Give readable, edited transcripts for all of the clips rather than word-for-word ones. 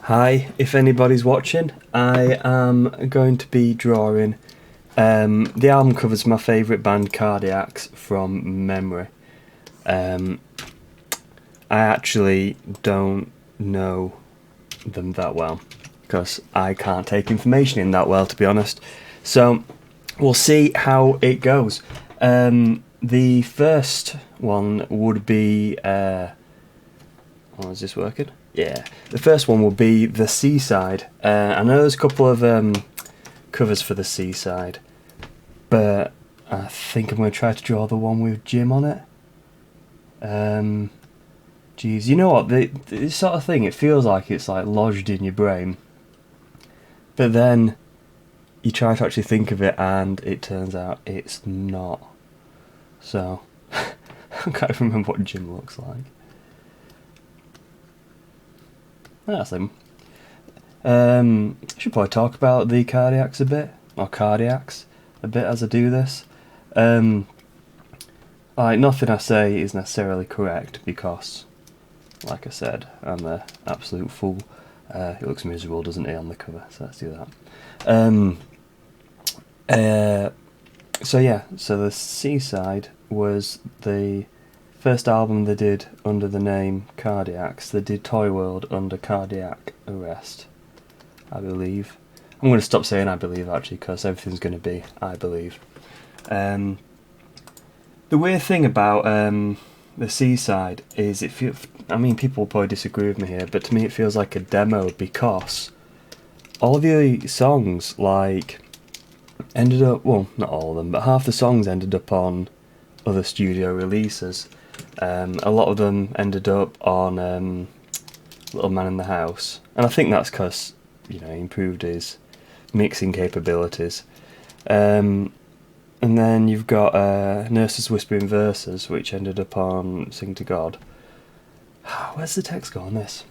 Hi, if anybody's watching, I am going to be drawing the album covers my favourite band Cardiacs from memory. I actually don't know them that well because I can't take information in that well, to be honest. So we'll see how it goes. The first one would be. Is this working? Yeah. The first one will be The Seaside. I know there's a couple of covers for The Seaside, but I think I'm going to try to draw the one with Jim on it. Geez, you know what? This sort of thing, it feels like it's like lodged in your brain, but then you try to actually think of it, and it turns out it's not. So I can't remember what Jim looks like. That's him. Should probably talk about the cardiacs a bit, or cardiacs a bit as I do this. Nothing I say is necessarily correct because, like I said, I'm an absolute fool. He looks miserable, doesn't he, on the cover? So let's do that. So The Seaside was the first album they did under the name Cardiacs. They did Toy World under Cardiac Arrest, I believe. I'm going to stop saying I believe, actually, because everything's going to be I believe. The weird thing about The Seaside is people will probably disagree with me here, but to me it feels like a demo because all the songs ended up, well, not all of them, but half the songs ended up on other studio releases. A lot of them ended up on Little Man in the House, and I think that's because he improved his mixing capabilities. And then you've got Nurses Whispering Verses, which ended up on Sing to God. Where's the text go on this?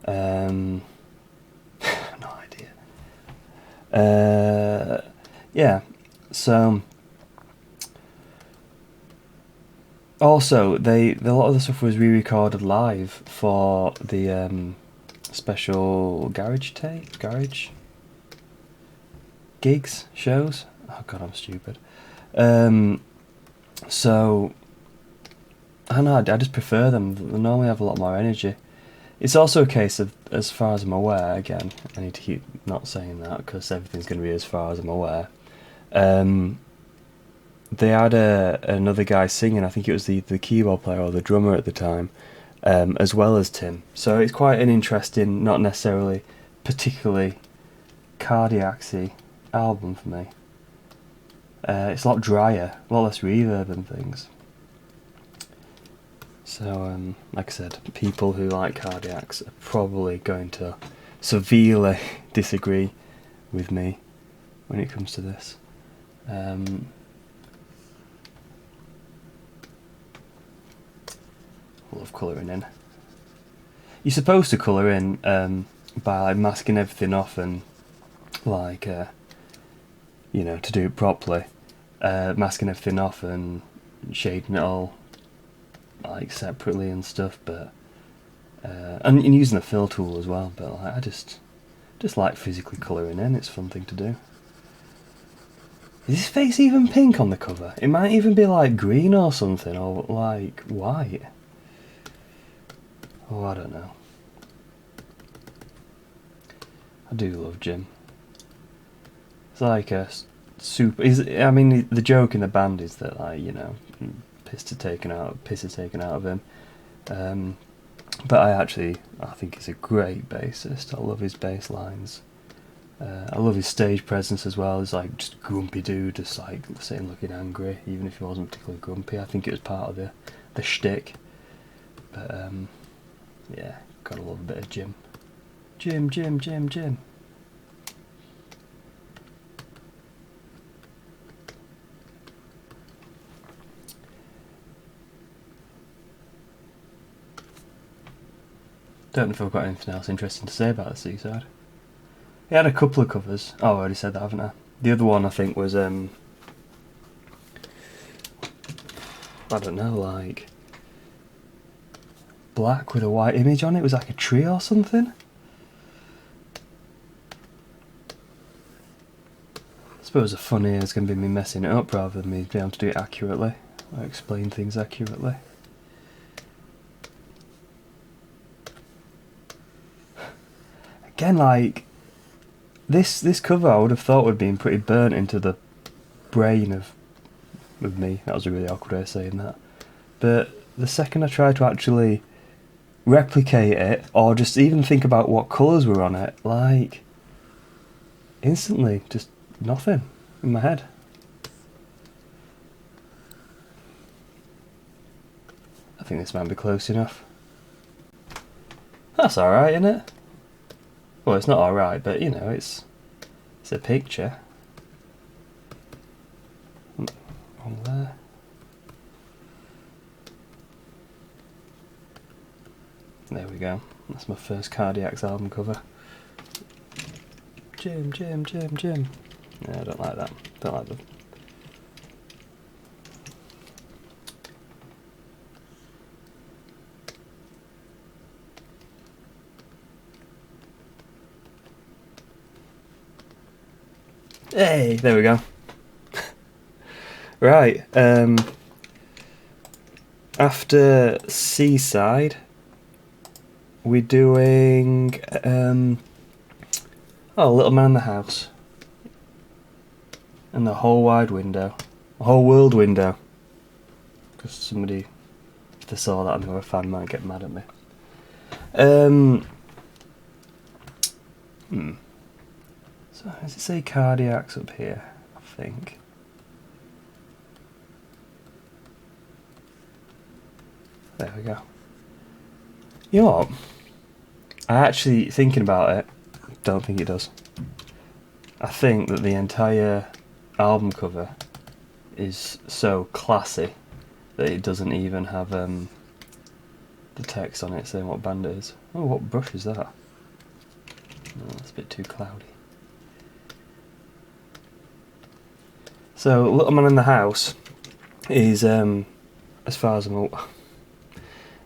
No idea. Yeah, so also a lot of the stuff was re-recorded live for the special garage gigs shows. Oh god, I'm stupid. So I don't know, I just prefer them. They normally have a lot more energy. It's also a case of, as far as I'm aware, again, I need to keep not saying that because everything's going to be as far as I'm aware. They had another guy singing, I think it was the keyboard player or the drummer at the time, as well as Tim. So it's quite an interesting, not necessarily particularly cardiac-y album for me. It's a lot drier, a lot less reverb and things. So, like I said, people who like cardiacs are probably going to severely disagree with me when it comes to this. Love colouring in. You're supposed to colour in by masking everything off and to do it properly, masking everything off and shading it all separately and stuff, but and using a fill tool as well. But I just like physically colouring in. It's a fun thing to do. Is his face even pink on the cover? It might even be green or something, or white. Oh, I don't know. I do love Jim. It's like a super. The joke in the band is that piss is taken out of him. But I think he's a great bassist. I love his bass lines. I love his stage presence as well. He's just a grumpy dude, just sitting looking angry, even if he wasn't particularly grumpy. I think it was part of the shtick. But yeah, gotta love a bit of Jim. Jim. Don't know if I've got anything else interesting to say about The Seaside. He had a couple of covers. Oh, I already said that, haven't I? The other one I think was I don't know, black with a white image on it. It was like a tree or something. suppose the fun here is going to be me messing it up rather than me being able to do it accurately, or explain things accurately. Again, like, this cover I would have thought would have been pretty burnt into the brain of me. That was a really awkward way of saying that. But the second I tried to actually replicate it, or just even think about what colours were on it, like, instantly, just nothing in my head. I think this might be close enough. That's alright, isn't it? Well, it's not alright, but you know, it's a picture. On there. There we go. That's my first Cardiacs album cover. Jim. Yeah, I don't like that. Don't like them. Hey, there we go. Right, after Seaside, we're doing Little Man in the House, and The Whole Wide Window, The Whole World Window, because somebody, if they saw that and they were a fan, might get mad at me. So does it say Cardiacs up here? I think. There we go. You know what? I actually, thinking about it, don't think it does. I think that the entire album cover is so classy that it doesn't even have the text on it saying what band it is. Oh, what brush is that? Oh, that's a bit too cloudy. So, Little Man in the House is, as far as I'm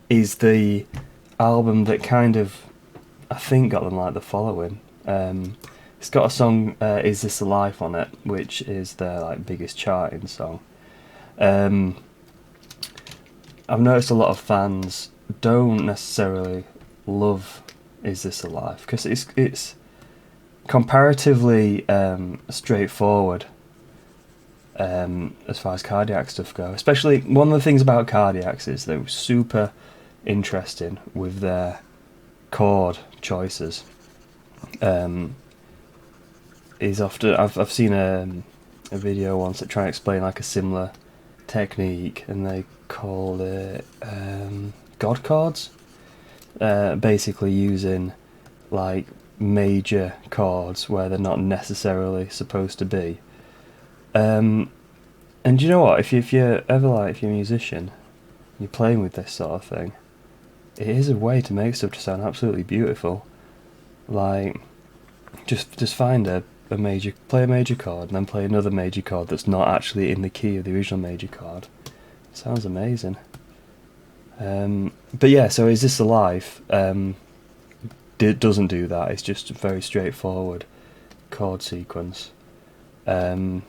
is the album that kind of, I think, got them like the following. It's got a song, Is This a Life, on it, which is their like biggest charting song. I've noticed a lot of fans don't necessarily love Is This a Life, because it's comparatively straightforward as far as Cardiac stuff go. Especially, one of the things about Cardiacs is they're super interesting with their chord choices. Is often I've seen a video once that try and explain like a similar technique, and they call it God chords. Basically using like major chords where they're not necessarily supposed to be. And you know what? If you're ever like, if you're a musician, you're playing with this sort of thing, it is a way to make stuff to sound absolutely beautiful. Like, just find play a major chord, and then play another major chord that's not actually in the key of the original major chord. It sounds amazing. But yeah, so Is This a Life? It doesn't do that. It's just a very straightforward chord sequence. And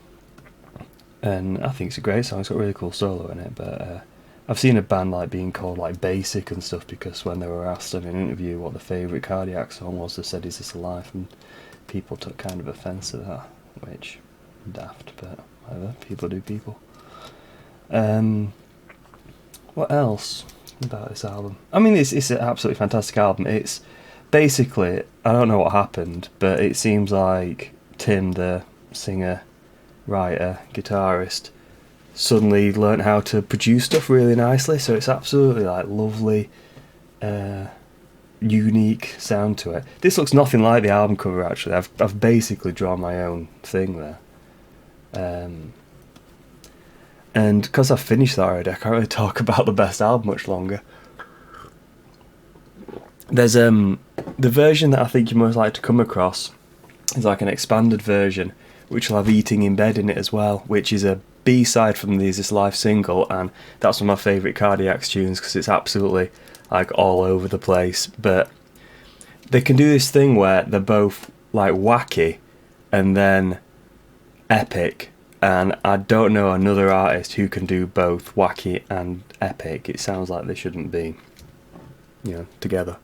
I think it's a great song. It's got a really cool solo in it, but I've seen a band like being called like basic and stuff because when they were asked in an interview what the favourite Cardiac song was, they said Is This a Life, and people took kind of offence to that, which daft, but whatever, people do people. What else about this album? I mean, it's an absolutely fantastic album. It's basically, I don't know what happened, but it seems like Tim, the singer, writer, guitarist, suddenly learnt how to produce stuff really nicely, so it's absolutely like lovely, unique sound to it. This looks nothing like the album cover actually. I've basically drawn my own thing there. And because I've finished that already, I can't really talk about the best album much longer. There's the version that I think you most like to come across is like an expanded version, which will have Eating in Bed in it as well, which is a B-side from the Is This Life single, and that's one of my favourite Cardiacs tunes because it's absolutely like all over the place. But they can do this thing where they're both like wacky and then epic, and I don't know another artist who can do both wacky and epic. It sounds like they shouldn't be, together.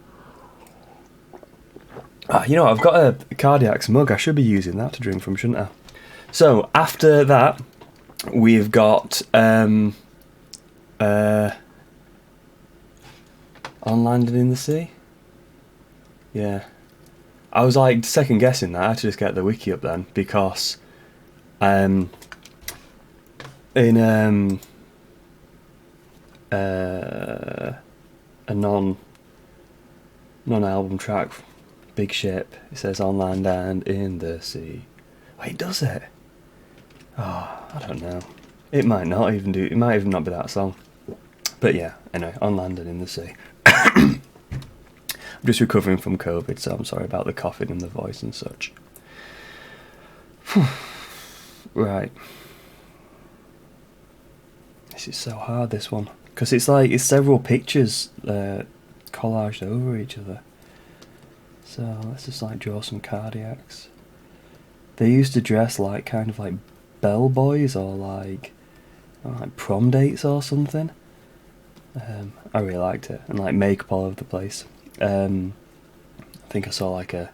I've got a Cardiac's mug. I should be using that to drink from, shouldn't I? So after that, we've got On Landing in the Sea. Yeah, I was like second guessing that. I had to just get the wiki up then, because in a non-album track, Big Ship, it says On Land and in the Sea. Wait, does it? Oh, I don't know. It might not even do. It might even not be that song. But yeah, anyway, On Land and in the Sea. I'm just recovering from COVID, so I'm sorry about the coughing and the voice and such. Right. This is so hard, this one, because it's several pictures collaged over each other. So let's just draw some Cardiacs. They used to dress kind of like bellboys, or like prom dates or something. I really liked it, and makeup all over the place. I think I saw a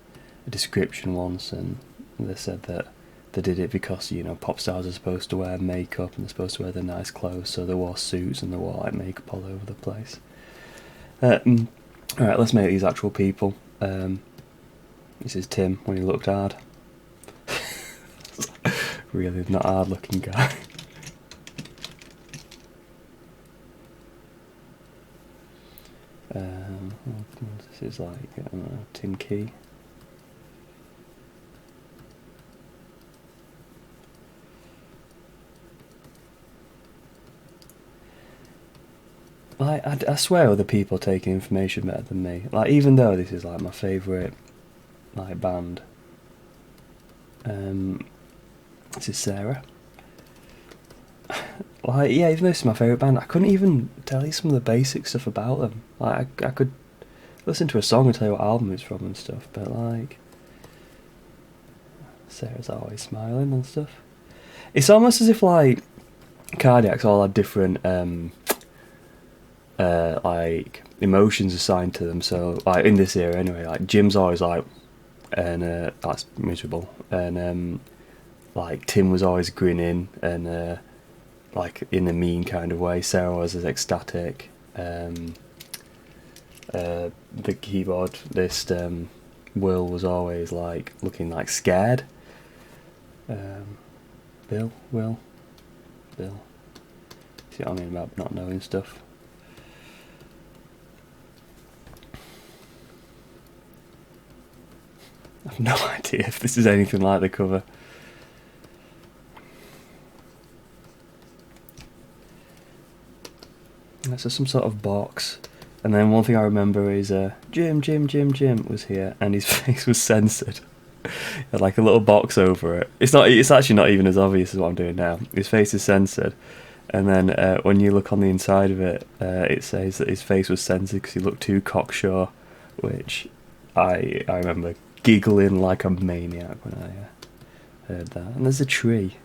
description once, and they said that they did it because pop stars are supposed to wear makeup and they're supposed to wear their nice clothes, so they wore suits and they wore makeup all over the place. Alright, let's make these actual people. This is Tim when he looked hard. Really not hard looking guy. This is Tim Key. I swear other people take information better than me. Even though this is my favourite band. This is Sarah. Yeah, even though this is my favourite band, I couldn't even tell you some of the basic stuff about them. I could listen to a song and tell you what album it's from and stuff, but Sarah's always smiling and stuff. It's almost as if Cardiacs all had different emotions assigned to them. So in this era anyway, Jim's always and that's miserable, and Tim was always grinning and in a mean kind of way. Sarah was as ecstatic. The keyboardist Will was always looking scared. Bill. See what I mean about not knowing stuff? I have no idea if this is anything like the cover. This is some sort of box. And then one thing I remember is Jim was here, and his face was censored. Had a little box over it. It's actually not even as obvious as what I'm doing now. His face is censored, and then when you look on the inside of it, it says that his face was censored because he looked too cocksure, which I remember giggling like a maniac when I heard that. And there's a tree.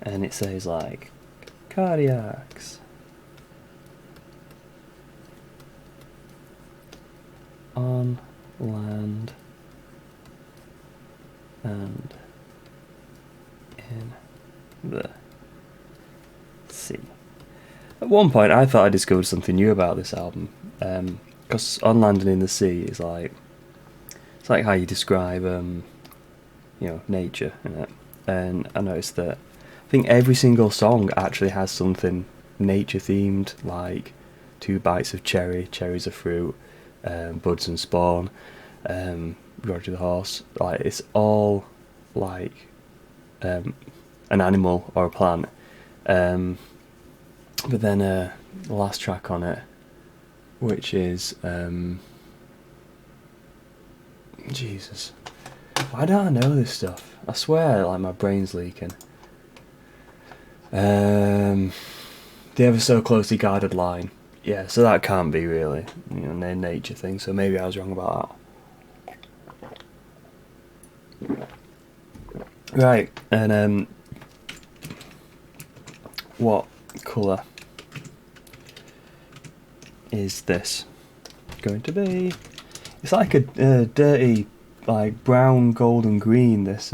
And it says Cardiacs. On land and in the sea. At one point I thought I discovered something new about this album, because On Land and in the Sea is it's how you describe nature in it. And I noticed that I think every single song actually has something nature themed, like 2 bites of cherries are fruit, buds and spawn, Roger the Horse. It's all an animal or a plant. But then the last track on it, which is Jesus, why don't I know this stuff? I swear, my brain's leaking. The Ever So Closely Guarded Line. yeah, so that can't be really, you know, a nature thing. So maybe I was wrong about that. Right, and what colour is this going to be? It's like a dirty, like brown, golden green. This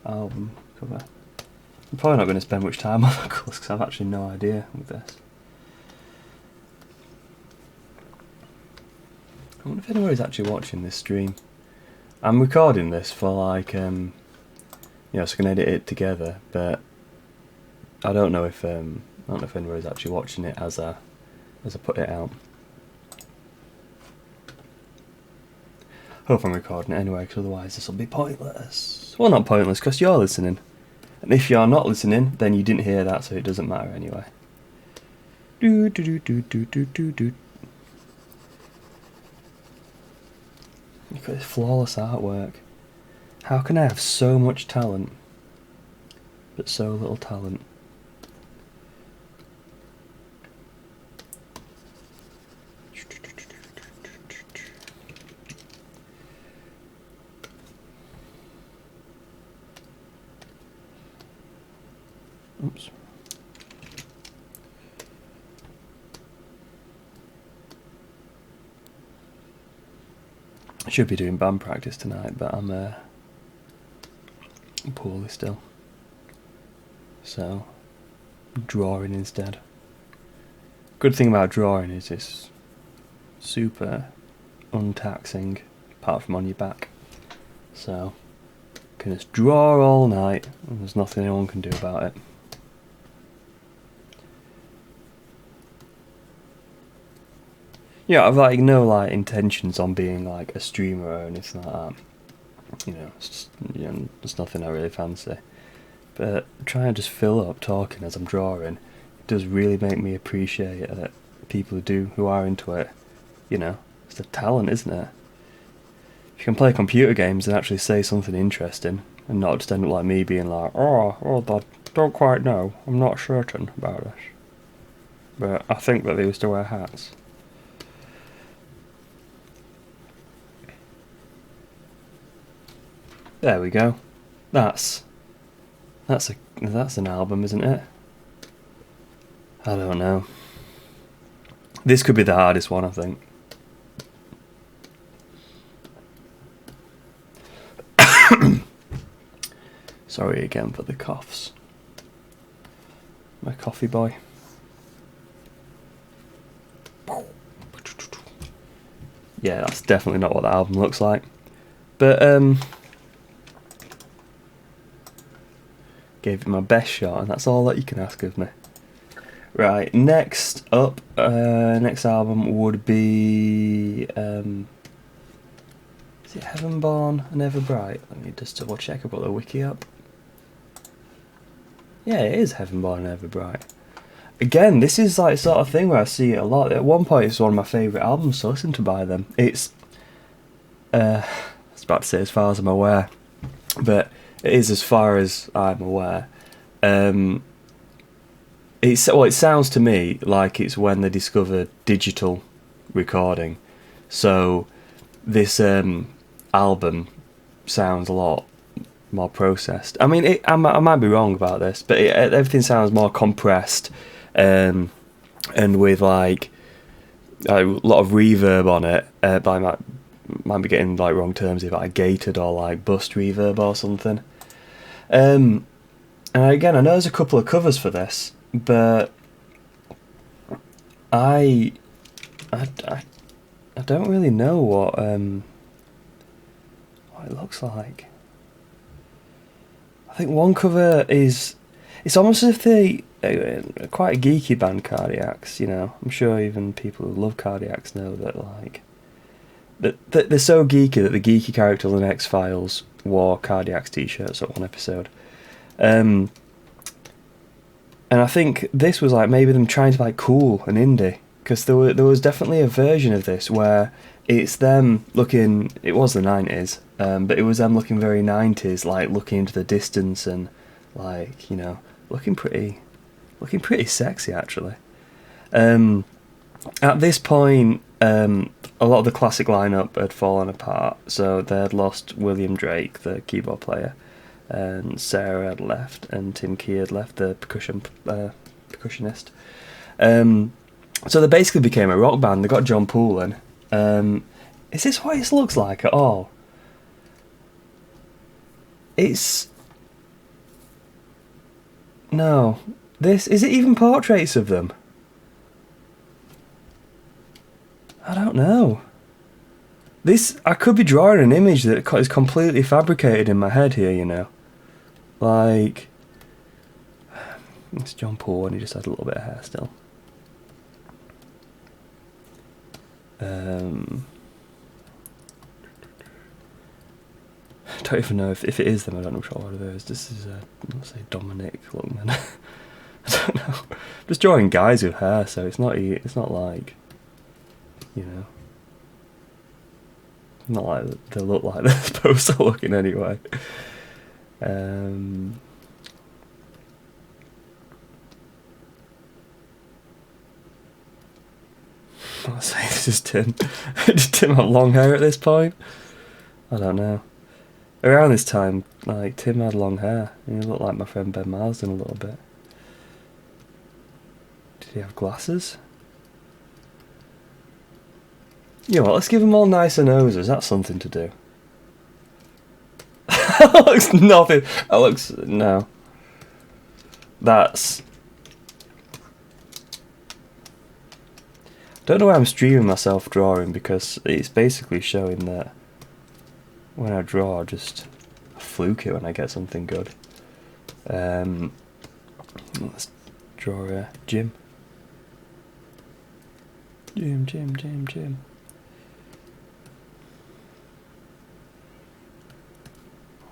album cover. I'm probably not going to spend much time on the colours because I've actually no idea with this. I wonder if anyone is actually watching this stream. I'm recording this for like, you know, so I can edit it together, but I don't know if anyone is actually watching it as I put it out. Hope I'm recording it anyway, because otherwise this will be pointless. Well, not pointless, because you're listening. And if you're not listening, then you didn't hear that, so it doesn't matter anyway. Do do do do do do do do. Look at this flawless artwork. How can I have so much talent, but so little talent? Oops. I should be doing band practice tonight, but I'm poorly still. So, drawing instead. Good thing about drawing is it's super untaxing, apart from on your back. So, you can just draw all night, and there's nothing anyone can do about it. Yeah, I've like no like intentions on being like a streamer or anything like that. You know, it's just, you know, there's nothing I really fancy. But trying to just fill up talking as I'm drawing, it does really make me appreciate that people who are into it. You know, it's a talent, isn't it? If you can play computer games and actually say something interesting, and not just end up like me being like, I don't quite know, I'm not certain about this. But I think that they used to wear hats. There we go. That's an album, isn't it? I don't know. This could be the hardest one, I think. Sorry again for the coughs. My coffee boy. Yeah, that's definitely not what the album looks like. But gave it my best shot, and that's all that you can ask of me. Right, next up, next album would be, is it Heavenborn and Everbright? Let me just double check, I've got the wiki up. Yeah, it is Heavenborn and Everbright. Again, this is like sort of thing where I see it a lot. At one point, it's one of my favourite albums to listen to by them. It's, I was about to say as far as I'm aware, but it is as far as I'm aware. It sounds to me like it's when they discovered digital recording. So this album sounds a lot more processed. I mean, I might be wrong about this, but everything sounds more compressed, and with like a lot of reverb on it. But I might be getting like wrong terms if like gated or like bust reverb or something. And again, I know there's a couple of covers for this, but I don't really know what it looks like. I think one cover is, it's almost as if they quite a geeky band, Cardiacs. You know, I'm sure even people who love Cardiacs know that like that they're so geeky that the geeky character on the X-Files wore Cardiacs t-shirts at one episode. And I think this was like maybe them trying to like cool and indie, because there was definitely a version of this where it's them looking, it was the 90s, but it was them looking very 90s, like looking into the distance and like, you know, looking pretty sexy actually. And At this point, a lot of the classic lineup had fallen apart, so they had lost William Drake, the keyboard player, and Sarah had left, and Tim Key had left, the percussionist. So they basically became a rock band. They got John Poole in. Is this what it looks like at all? It's... No. Is it even portraits of them? I don't know. I could be drawing an image that is completely fabricated in my head here, you know. Like... It's John Poole and he just had a little bit of hair still. I don't even know if it is them. I don't know what it is. This is let's say Dominic Lookman. I don't know. I'm just drawing guys with hair, so it's not like, you know, not like they look like they're supposed to look in any way. Let's say this is Tim. Did Tim have long hair at this point? I don't know. Around this time, like, Tim had long hair. He looked like my friend Ben Marsden a little bit. Did he have glasses? You know what, let's give them all nicer noses. That's something to do. That looks nothing. That looks... No. That's... Don't know why I'm streaming myself drawing, because it's basically showing that when I draw, I just fluke it when I get something good. Let's draw Jim. Jim.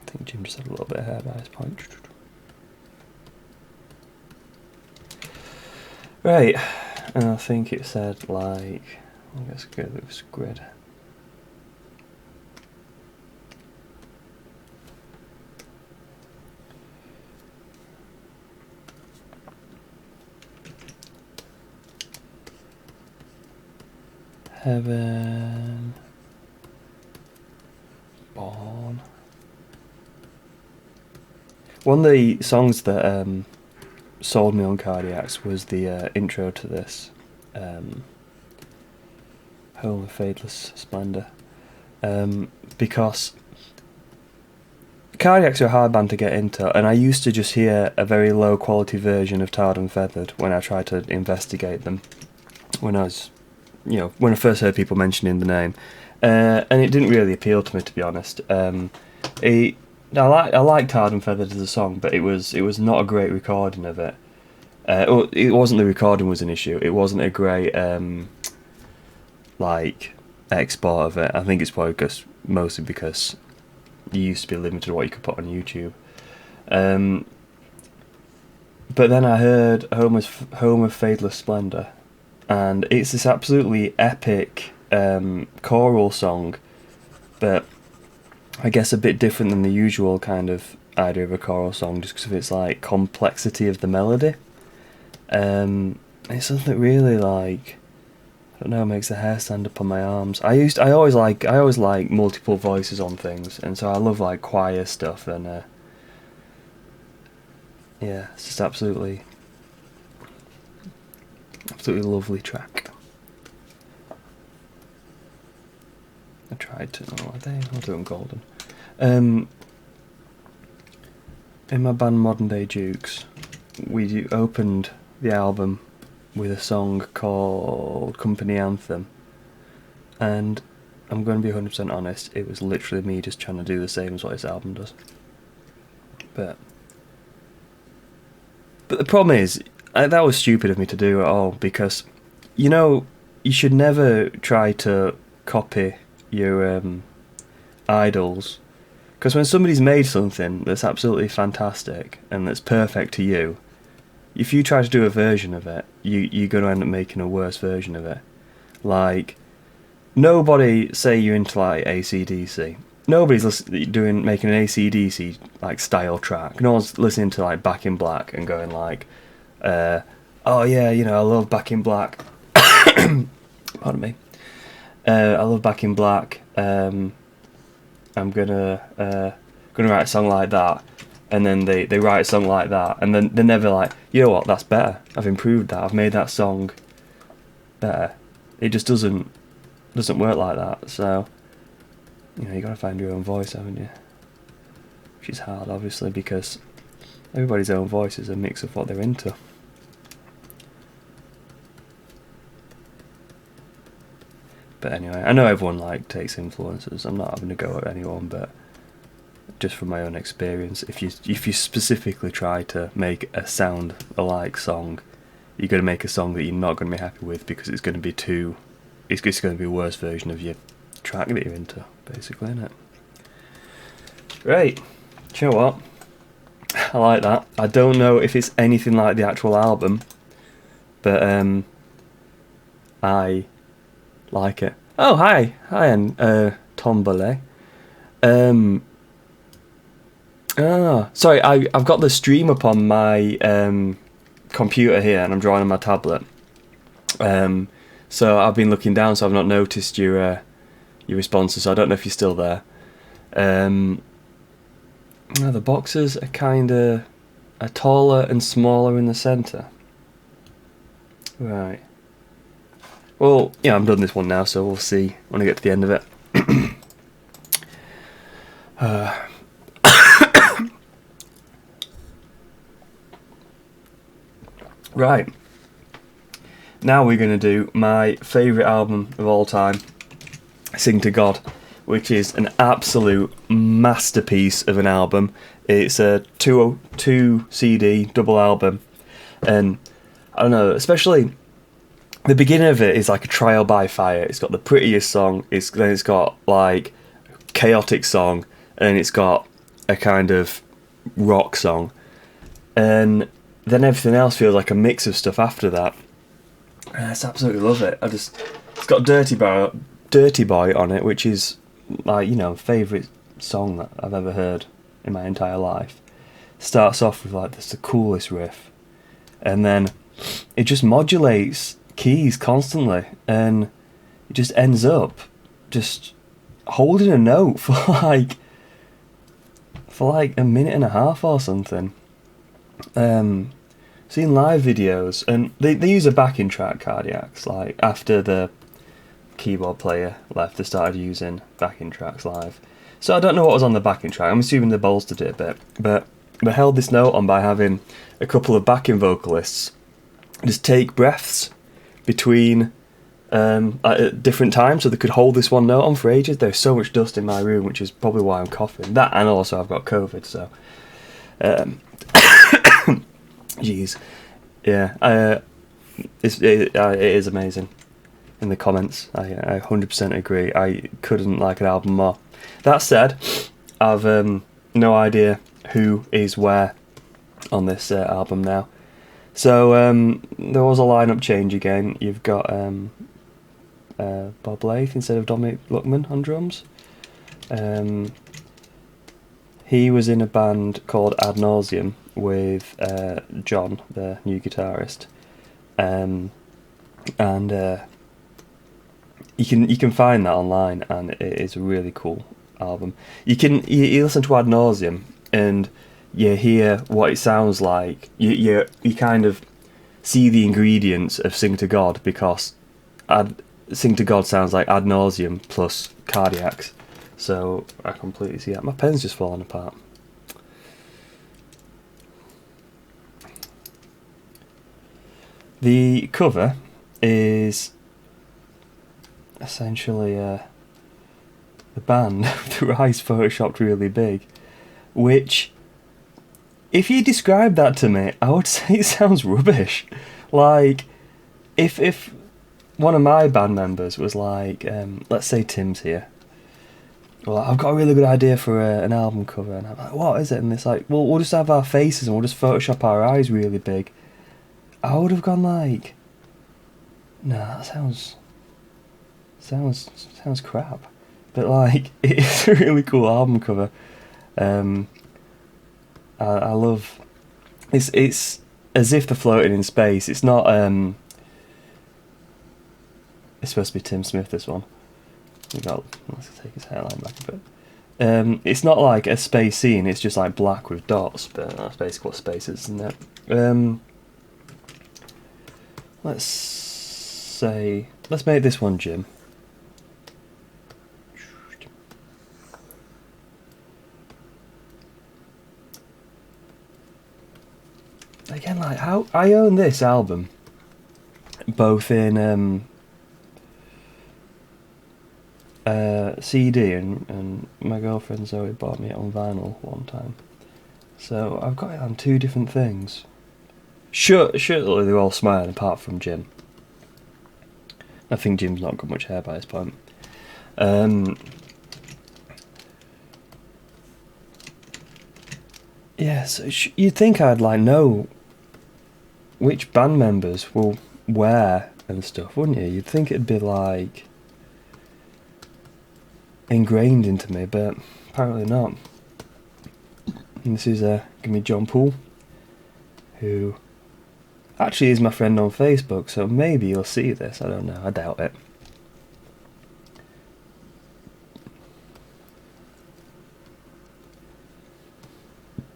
I think Jim just had a little bit of hair by his point. Right, and I think it said like... Let's go with this grid. Heaven Born. One of the songs that sold me on Cardiacs was the intro to this, Home of Fadeless Splendour, because Cardiacs are a hard band to get into, and I used to just hear a very low quality version of Tarred and Feathered when I tried to investigate them, when I was, you know, when I first heard people mentioning the name, and it didn't really appeal to me, to be honest. I liked Tarred and Feathered as a song, but it was not a great recording of it. It wasn't the recording was an issue. It wasn't a great like export of it. I think it's probably mostly because you used to be limited to what you could put on YouTube. But then I heard Home of Fadeless Splendour, and it's this absolutely epic choral song, but I guess a bit different than the usual kind of idea of a choral song, just because of its like complexity of the melody. It's something that really, like, I don't know, makes the hair stand up on my arms. I always like multiple voices on things, and so I love like choir stuff, and yeah, it's just absolutely lovely track. I tried to... Oh, I'll do them golden. In my band Modern Day Dukes, we opened the album with a song called Company Anthem, and I'm going to be 100% honest, it was literally me just trying to do the same as what this album does. But the problem is, that was stupid of me to do at all, because, you know, you should never try to copy your idols, because when somebody's made something that's absolutely fantastic and that's perfect to you, if you try to do a version of it, you're going to end up making a worse version of it. Like, nobody, say you're into like AC/DC, nobody's making an AC/DC like style track. No one's listening to like Back in Black and going like, oh yeah, you know, I love Back in Black. Pardon me. I love Back in Black. I'm gonna write a song like that, and then they write a song like that, and then they're never like, you know what, that's better. I've improved that. I've made that song better. It just doesn't work like that. So, you know, you gotta find your own voice, haven't you? Which is hard, obviously, because everybody's own voice is a mix of what they're into. But anyway, I know everyone like takes influences. I'm not having a go at anyone, but just from my own experience, if you specifically try to make a sound alike song, you're going to make a song that you're not going to be happy with because it's going to be it's going to be a worse version of your track that you're into, basically, isn't it? Right. Do you know what? I like that. I don't know if it's anything like the actual album, but I like it. Oh, hi, and Tombole. Sorry, I've got the stream up on my computer here, and I'm drawing on my tablet. So I've been looking down, so I've not noticed your responses. So I don't know if you're still there. The boxes are kinda taller and smaller in the centre. Right. Well, yeah, I'm done this one now, so we'll see when I get to the end of it. Right. Now we're going to do my favourite album of all time, Sing to God, which is an absolute masterpiece of an album. It's a 2 CD double album, and I don't know, especially the beginning of it is like a trial by fire. It's got the prettiest song, then it's got like chaotic song, and it's got a kind of rock song, and then everything else feels like a mix of stuff after that. I just absolutely love it. It's got Dirty Boy on it, which is my favourite song that I've ever heard in my entire life. Starts off with like the coolest riff, and then it just modulates keys constantly, and it just ends up just holding a note for like a minute and a half or something. Seen live videos, and they use a backing track, Cardiacs. Like after the keyboard player left, they started using backing tracks live. So I don't know what was on the backing track. I'm assuming they bolstered it a bit, but they held this note on by having a couple of backing vocalists just take breaths between at different times, so they could hold this one note on for ages. There's so much dust in my room, which is probably why I'm coughing. That, and also I've got COVID, so jeez, yeah. It is amazing. In the comments, I 100% agree. I couldn't like an album more. That said, I've no idea who is where on this album now. So there was a lineup change again. You've got Bob Lath instead of Dominic Luckman on drums. He was in a band called Ad Nauseam with John, the new guitarist, and you can find that online, and it is a really cool album. You listen to Ad Nauseam, and you hear what it sounds like. You kind of see the ingredients of Sing to God, because Sing to God sounds like Ad Nauseam plus Cardiacs. So I completely see that. My pen's just falling apart. The cover is essentially the band with their eyes photoshopped really big, which, if you describe that to me, I would say it sounds rubbish. Like, if one of my band members was like, let's say Tim's here, well, I've got a really good idea for an album cover, and I'm like, what is it? And it's like, well, we'll just have our faces and we'll just Photoshop our eyes really big. I would have gone like, nah, that sounds crap. But like, it's a really cool album cover. I love. It's as if they're floating in space. It's not It's supposed to be Tim Smith, this one. Let's take his hairline back a bit. It's not like a space scene, it's just like black with dots, but that's basically what space is, isn't it? Let's make this one Jim. Again, like, how I own this album, both in CD and my girlfriend Zoe bought me it on vinyl one time. So I've got it on two different things. Surely they're all smiling apart from Jim. I think Jim's not got much hair by this point. Yeah, so you'd think I'd like know which band members will wear and stuff, wouldn't you? You'd think it'd be like ingrained into me, but apparently not. And this is gonna be John Poole, who actually is my friend on Facebook, so maybe you'll see this. I don't know. I doubt it.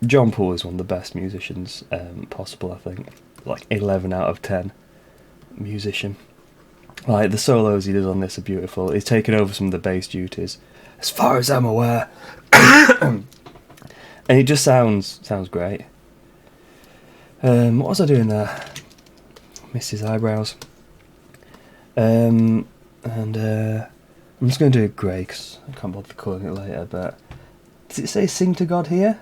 John Poole is one of the best musicians possible, I think. Like 11 out of 10 musician. Like, the solos he does on this are beautiful. He's taken over some of the bass duties, as far as I'm aware. And it just sounds great. What was I doing there? Missed his eyebrows. I'm just going to do it grey, because I can't bother calling it later, but... Does it say sing to God here?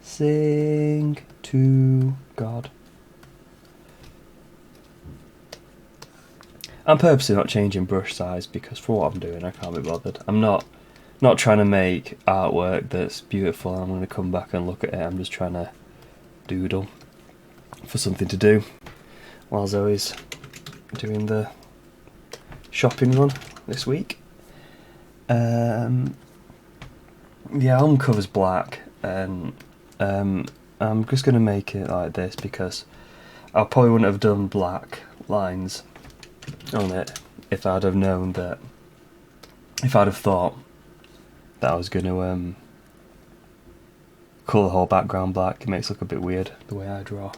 Sing to God. I'm purposely not changing brush size because for what I'm doing I can't be bothered. I'm not trying to make artwork that's beautiful and I'm going to come back and look at it. I'm just trying to doodle for something to do while Zoe's doing the shopping run this week. The album cover's black and I'm just going to make it like this because I probably wouldn't have done black lines on it if I'd have known that, if I'd have thought that I was going to colour the whole background black. It makes it look a bit weird the way I draw.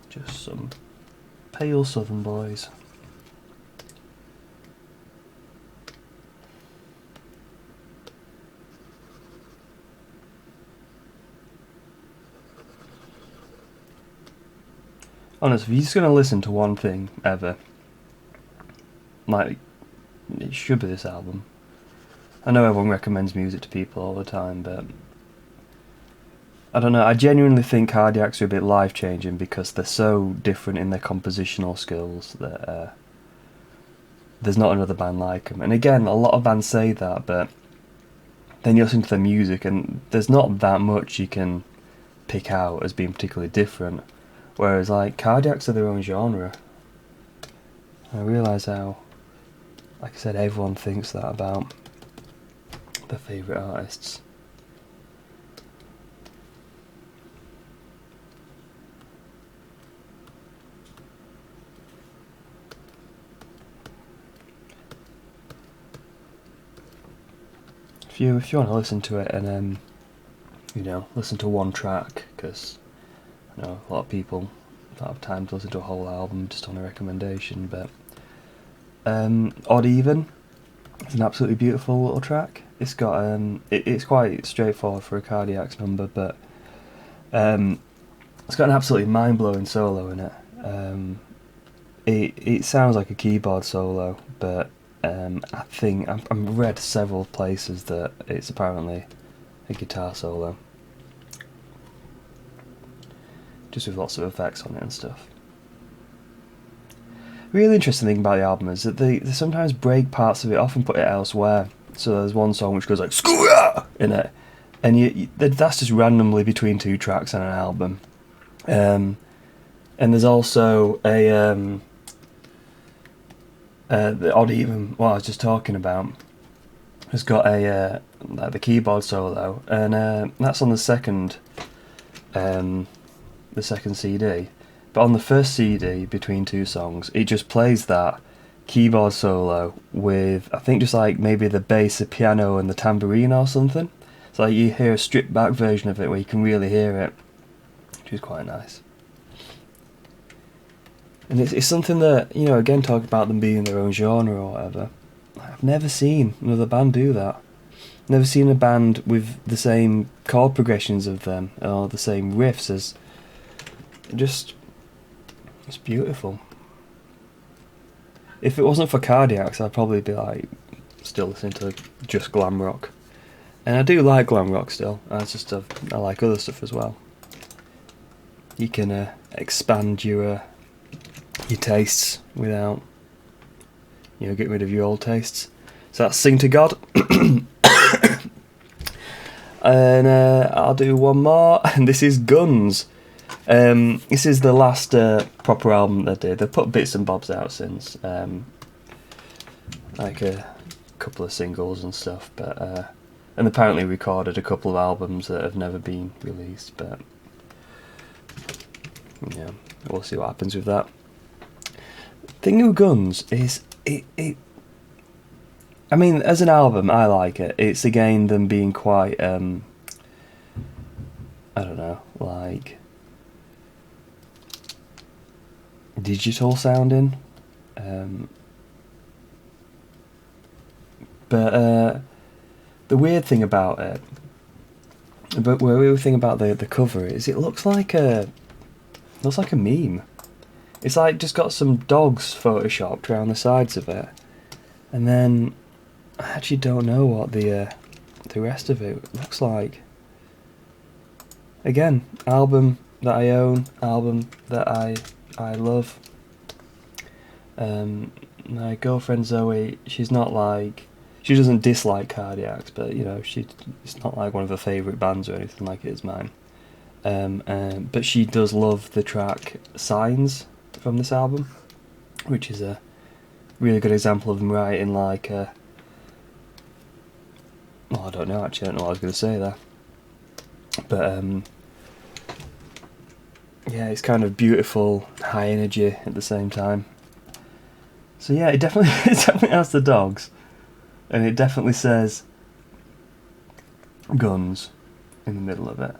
Just some pale southern boys. Honestly, if you're just going to listen to one thing ever, like, it should be this album. I know everyone recommends music to people all the time, but I don't know, I genuinely think Cardiacs are a bit life-changing because they're so different in their compositional skills that there's not another band like them. And again, a lot of bands say that, but then you listen to their music and there's not that much you can pick out as being particularly different. Whereas, like, Cardiacs are their own genre. I realise how, like I said, everyone thinks that about their favourite artists. If you want to listen to it and listen to one track, because I know a lot of people don't have time to listen to a whole album just on a recommendation, but Odd Even is an absolutely beautiful little track. It's got it's quite straightforward for a Cardiacs number, but it's got an absolutely mind-blowing solo in it. It sounds like a keyboard solo, but I think I've read several places that it's apparently a guitar solo, just with lots of effects on it and stuff. Really interesting thing about the album is that they sometimes break parts of it off and put it elsewhere. So there's one song which goes like "Screw ya!" in it, and that's just randomly between two tracks on an album. And there's also the Odd Even, what I was just talking about, has got like the keyboard solo, and that's on the second the second CD. But on the first CD, between two songs, it just plays that keyboard solo with, I think, just like maybe the bass, the piano, and the tambourine or something. It's like you hear a stripped back version of it where you can really hear it, which is quite nice. And it's something that, you know, again, talk about them being their own genre or whatever. I've never seen another band do that. Never seen a band with the same chord progressions of them or the same riffs as. It's beautiful. If it wasn't for Cardiacs, I'd probably be like still listening to just glam rock. And I do like glam rock still. I like other stuff as well. You can expand your tastes without, you know, getting rid of your old tastes. So that's Sing to God. And I'll do one more, and this is Guns. This is the last proper album they did. They've put bits and bobs out since, like a couple of singles and stuff, but and apparently recorded a couple of albums that have never been released, but yeah, we'll see what happens with that. Thing with Guns is it I mean, as an album, I like it. It's again them being quite I don't know, like digital sounding, but the weird thing about it, the weird thing about the cover is it looks like a meme. It's like just got some dogs photoshopped around the sides of it, and then I actually don't know what the rest of it looks like. Again, album that I own, album that I love. My girlfriend Zoe, she doesn't dislike Cardiacs, but you know, it's not like one of her favourite bands or anything like it is mine. But she does love the track Signs from this album, which is a really good example of them writing like well, I don't know what I was going to say there, but yeah, it's kind of beautiful, high energy at the same time. So yeah, it definitely has the dogs, and it definitely says Guns in the middle of it.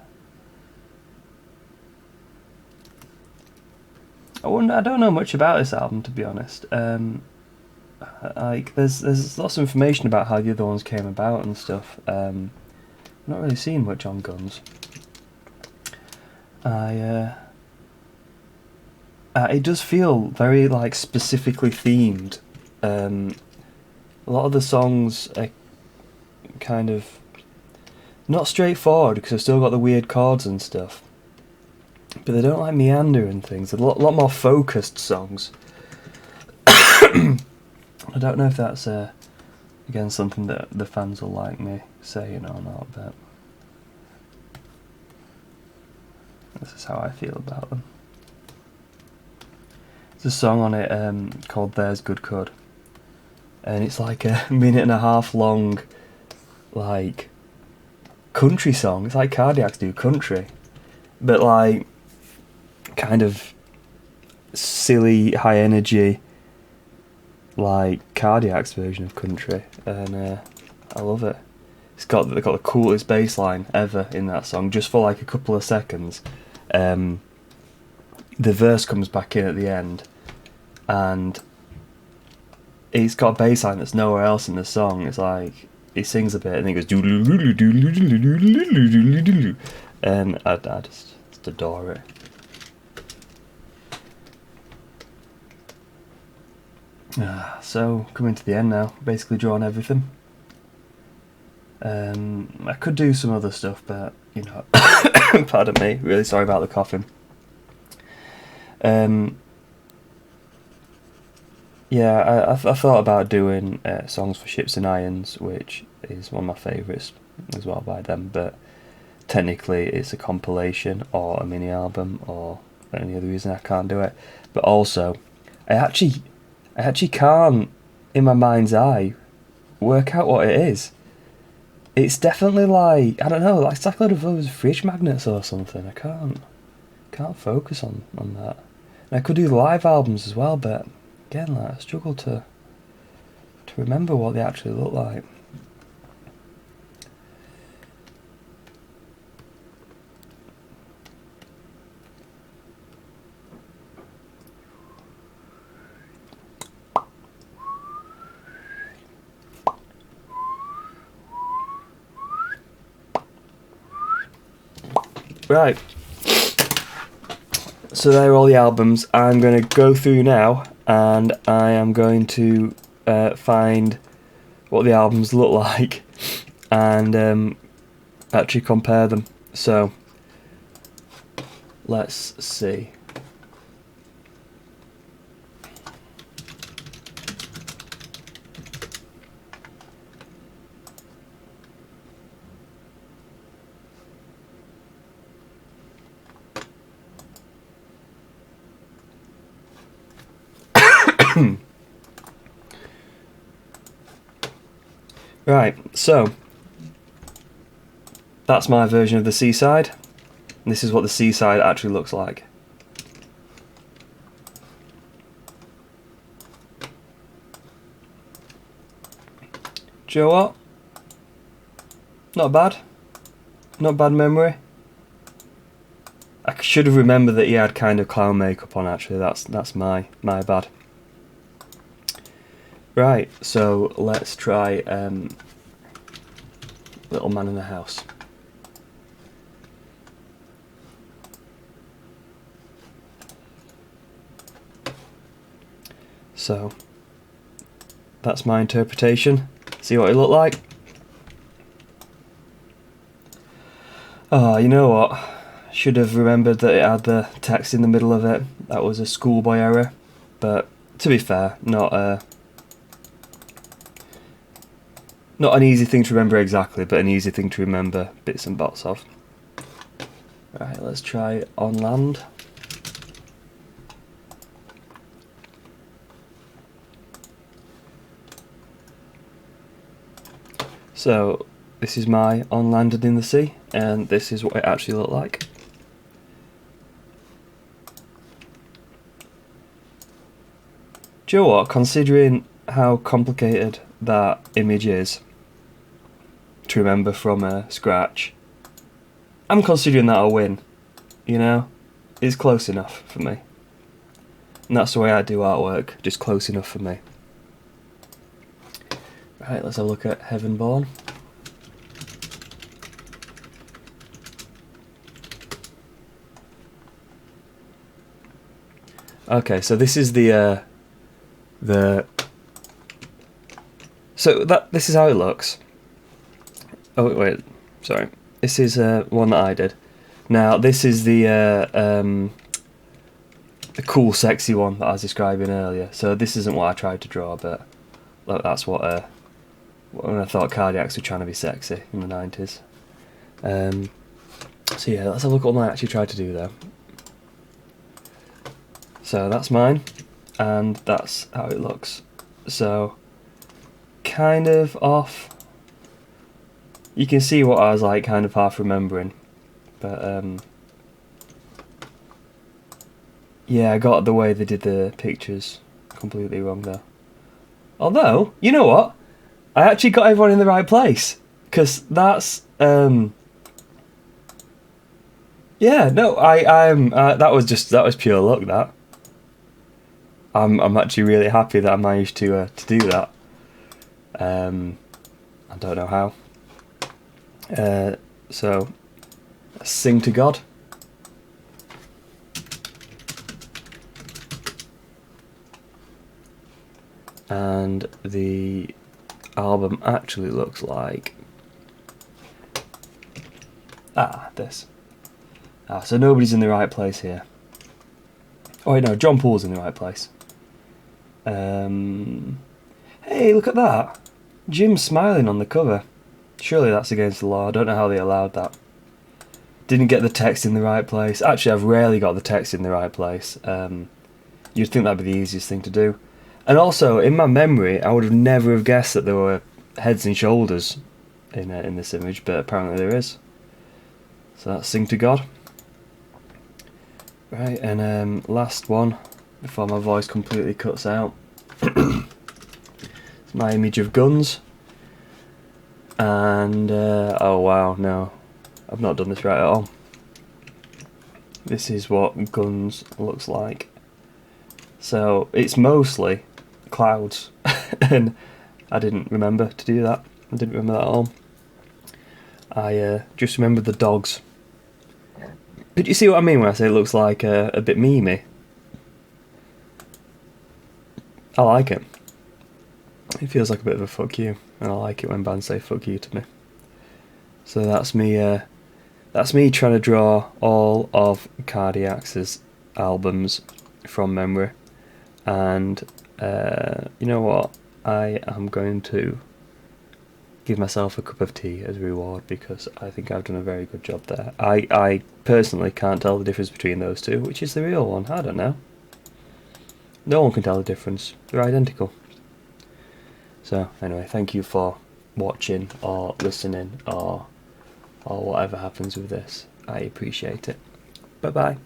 I don't know much about this album, to be honest. Like there's lots of information about how the other ones came about and stuff. I've not really seen much on Guns. It does feel very like specifically themed. A lot of the songs are kind of not straightforward because they've still got the weird chords and stuff, but they don't like meander and things. They're a lot more focused songs. I don't know if that's again something that the fans will like me saying or not, but this is how I feel about them. There's a song on it called There's Good Cud, and it's like a minute and a half long, like country song. It's like Cardiacs do country, but like kind of silly, high energy, like Cardiacs version of country, and I love it. They've got the coolest bass line ever in that song, just for like a couple of seconds. The verse comes back in at the end, and it's got a bass line that's nowhere else in the song. It's like he sings a bit and then he goes and I just adore it. So coming to the end now, basically drawn everything. I could do some other stuff, but you know, pardon me, really sorry about the coughing. Yeah, I thought about doing Songs for Ships and Irons, which is one of my favourites as well by them, but technically it's a compilation or a mini album or for any other reason I can't do it. But also, I actually can't, in my mind's eye, work out what it is. It's definitely like, I don't know, like it's like a lot of those fridge magnets or something. I can't focus on that. And I could do live albums as well, but again, like I struggle to remember what they actually look like. Right. So there are all the albums. I'm going to go through now, and I am going to find what the albums look like, and actually compare them. So let's see. Right, so that's my version of the C-side. And this is what the C-side actually looks like. Do you know what? Not bad. Not bad memory. I should have remembered that he had kind of clown makeup on, actually. That's my bad. Right, so let's try Little Man in the House. So that's my interpretation. See what it looked like? Oh, you know what? Should have remembered that it had the text in the middle of it. That was a schoolboy error. But to be fair, not an easy thing to remember exactly, but an easy thing to remember bits and bobs of. Right, let's try On Land. So this is my On Land and in the Sea, and this is what it actually looked like. Do you know what? Considering how complicated that image is to remember from scratch, I'm considering that a win. You know, it's close enough for me, and that's the way I do artwork. Just close enough for me. Right, let's have a look at Heaven Born. Okay, so this is this is how it looks. Oh wait, sorry. This is one that I did. Now this is the cool, sexy one that I was describing earlier. So this isn't what I tried to draw, but that's what when I thought Cardiacs were trying to be sexy in the 90s. So yeah, let's have a look at what I actually tried to do there. So that's mine, and that's how it looks. So kind of off. You can see what I was like kind of half remembering, but yeah, I got the way they did the pictures completely wrong there. Although, you know what? I actually got everyone in the right place, because that's yeah, no, I'm that was pure luck. That I'm actually really happy that I managed to do that. I don't know how. So let's sing to God. And the album actually looks like this. So nobody's in the right place here. Oh wait, no, John Paul's in the right place. Hey, look at that. Jim's smiling on the cover. Surely that's against the law. I don't know how they allowed that. Didn't get the text in the right place. Actually, I've rarely got the text in the right place. You'd think that'd be the easiest thing to do. And also, in my memory, I would have never have guessed that there were heads and shoulders in this image, but apparently there is. So that's Sing to God. Right, and last one before my voice completely cuts out. It's my image of guns. And oh wow, no, I've not done this right at all. This is what guns looks like. So it's mostly clouds, and I didn't remember to do that. I didn't remember that at all. I just remember the dogs. But you see what I mean when I say it looks like a bit memey? I like it. It feels like a bit of a fuck you, and I like it when bands say fuck you to me. So that's me. That's me trying to draw all of Cardiac's albums from memory, and you know what? I am going to give myself a cup of tea as a reward because I think I've done a very good job there. I personally can't tell the difference between those two, which is the real one. I don't know. No one can tell the difference. They're identical. So anyway, thank you for watching or listening or whatever happens with this. I appreciate it. Bye bye.